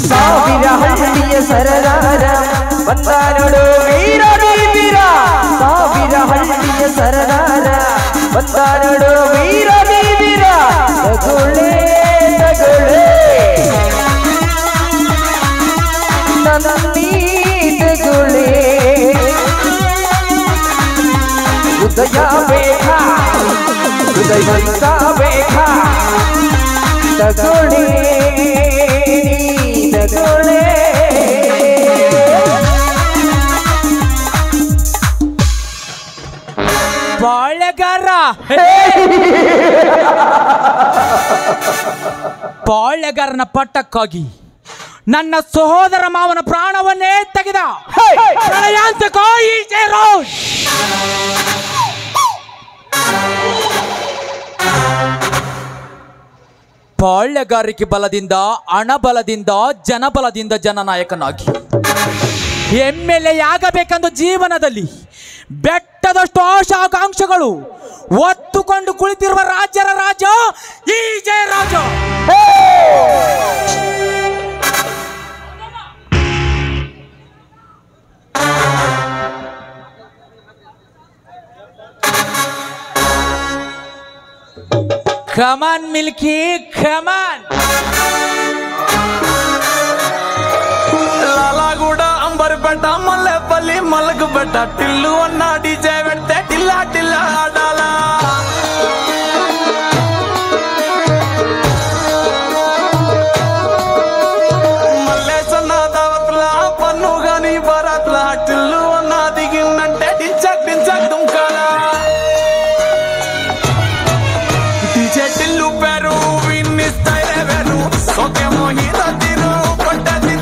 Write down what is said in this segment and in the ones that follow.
ಸಾವಿರ ಹಳ್ಳಿಯ ಸರದಾರ ಬಂದ ನೋಡು ವೀರ ವೀರ, ಸಾವಿರ ಹಳ್ಳಿಯ ಸರದಾರ ಬಂದ ನೋಡು ವೀರ ವೀರ, ತಗೊಳ್ಳೆ ತಗೊಳ್ಳೆ ನನ್ನಿ ತಗೊಳ್ಳೆ, ಹೃದಯ ಬೇಕಾ ಹೃದಯವಂತ ಬೇಕಾ, ತಗೊಳ್ಳೆ ತಗೊಳ್ಳೆ. ಬಾಳೆಗಾರ ಬಾಳೆಗಾರನ ಪಟ್ಟಕ್ಕಾಗಿ ನನ್ನ ಸಹೋದರ ಮಾವನ ಪ್ರಾಣವನ್ನೇ ತೆಗೆದ ಬಾಳೆಗಾರಿಕೆ ಬಲದಿಂದ, ಹಣಬಲದಿಂದ, ಜನಬಲದಿಂದ ಜನನಾಯಕನಾಗಿ MLA ಆಗಬೇಕೆಂದು ಜೀವನದಲ್ಲಿ ಬೆಟ್ಟದಷ್ಟು ಆಶಾಕಾಂಕ್ಷೆಗಳು ಒತ್ತುಕೊಂಡು ಕುಳಿತಿರುವ ರಾಜ್ಯರ ರಾಜ ಈ ಜಯರಾಜ. ಕಮಾನ್ ಮಿಲ್ಕಿ ಕಮಾನ್. లాలాగూడ అంబర్పేట మల్లెపల్లి మలకపేట టిల్లు అన్న డీజే పెడితే టిల్లా టిల్లా ఆడాలా. మల్లేసన్న దావత్ల పన్ను గాని బరాత్ల టిల్లు అన్న దిగిందంటే డించక్ డించక్ దుంకాలా. డీజే టిల్లు పేరు విన్ని స్టైల్ వేరు, సోకేమో హీరో తీరు పట్టది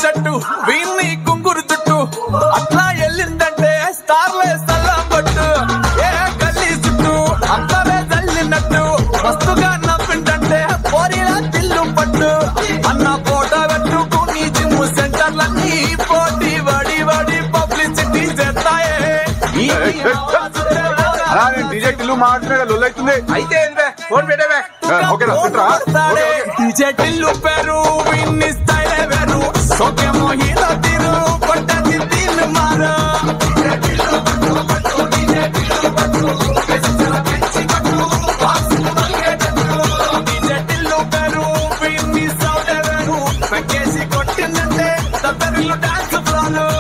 షట్టు వీన్ని కుంగురు చుట్టూ అట్లా వెళ్ళిందంటే స్టార్లే సల్లం పట్టు, ఏ గల్లీ చుట్టూ అంతలే జల్లినట్టు మస్తుగా నవ్విందంటే పోరిలా తిల్లు పట్టు. అన్న ఫోటో పెట్టుకుని జిమ్ సెంటర్లన్నీ పోటీ వడి వడి పబ్లిసిటీ చేస్తాయే. డీజే టిల్లు మాట్లాడుతుంది అయితే ఫోన్ పెట్టేవే. డీజే టిల్లు పేరు విన్ని స్టైల్ వేరు, సోకేమో హీరో తీరు పట్టది తీరు మారు. డీజే టిల్లు పేరు విన్ని సౌండ్ వేరు, పెక్కేసి కొట్టిందంటే తప్పరిల్లు డాన్స్ ఫ్లోర్.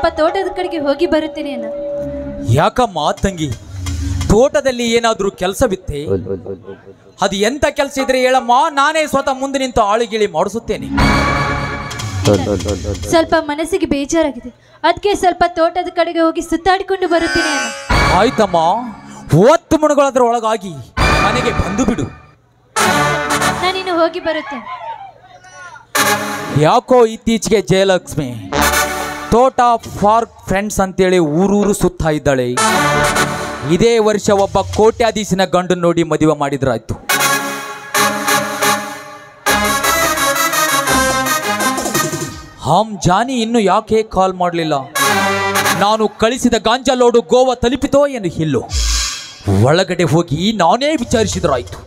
ಸ್ವಲ್ಪ ತೋಟದ ಕಡೆಗೆ ಹೋಗಿ ಬರುತ್ತೇನೆ ಅಣ್ಣ. ಯಾಕಮ್ಮ ತಂಗಿ, ತೋಟದಲ್ಲಿ ಏನಾದ್ರೂ ಕೆಲಸವಿತ್ತೆ? ಅದು ಎಂತ ಕೆಲಸ ಇದ್ರೆ ಹೇಳಮ್ಮ, ನಾನೇ ಸ್ವತಃ ಮುಂದೆ ನಿಂತು ಆಳುಗಿಳಿ ಮಾಡಿಸುತ್ತೇನೆ. ಸ್ವಲ್ಪ ಮನಸ್ಸಿಗೆ ಬೇಜಾರಾಗಿದೆ, ಅದಕ್ಕೆ ಸ್ವಲ್ಪ ತೋಟದ ಕಡೆಗೆ ಹೋಗಿ ಸುತ್ತಾಡಿಕೊಂಡು ಬರುತ್ತೇನೆ ಅಣ್ಣ. ಆಯ್ತಮ್ಮ, 10 ಮಣಗಳದ್ರ ಒಳಗಾಗಿ ಮನೆಗೆ ಬಂದು ಬಿಡು. ನಾನಿನ್ನು ಹೋಗಿ ಬರುತ್ತೇನೆ. ಯಾಕೋ ಇತ್ತೀಚೆಗೆ ಜಯಲಕ್ಷ್ಮಿ ತೋಟ ಫಾರ್ ಫ್ರೆಂಡ್ಸ್ ಅಂತೇಳಿ ಊರೂರು ಸುತ್ತಾ ಇದ್ದಾಳೆ. ಇದೇ ವರ್ಷ ಒಬ್ಬ ಕೋಟ್ಯಾಧೀಶನ ಗಂಡು ನೋಡಿ ಮದುವೆ ಮಾಡಿದ್ರಾಯ್ತು. ಜಾನಿ ಇನ್ನು ಯಾಕೆ ಕಾಲ್ ಮಾಡಲಿಲ್ಲ? ನಾನು ಕಳಿಸಿದ ಗಾಂಜಾ ಲೋಡು ಗೋವಾ ತಲುಪಿತೋ ಏನು ಇಲ್ಲೋ? ಒಳಗಡೆ ಹೋಗಿ ನಾನೇ ವಿಚಾರಿಸಿದ್ರಾಯ್ತು.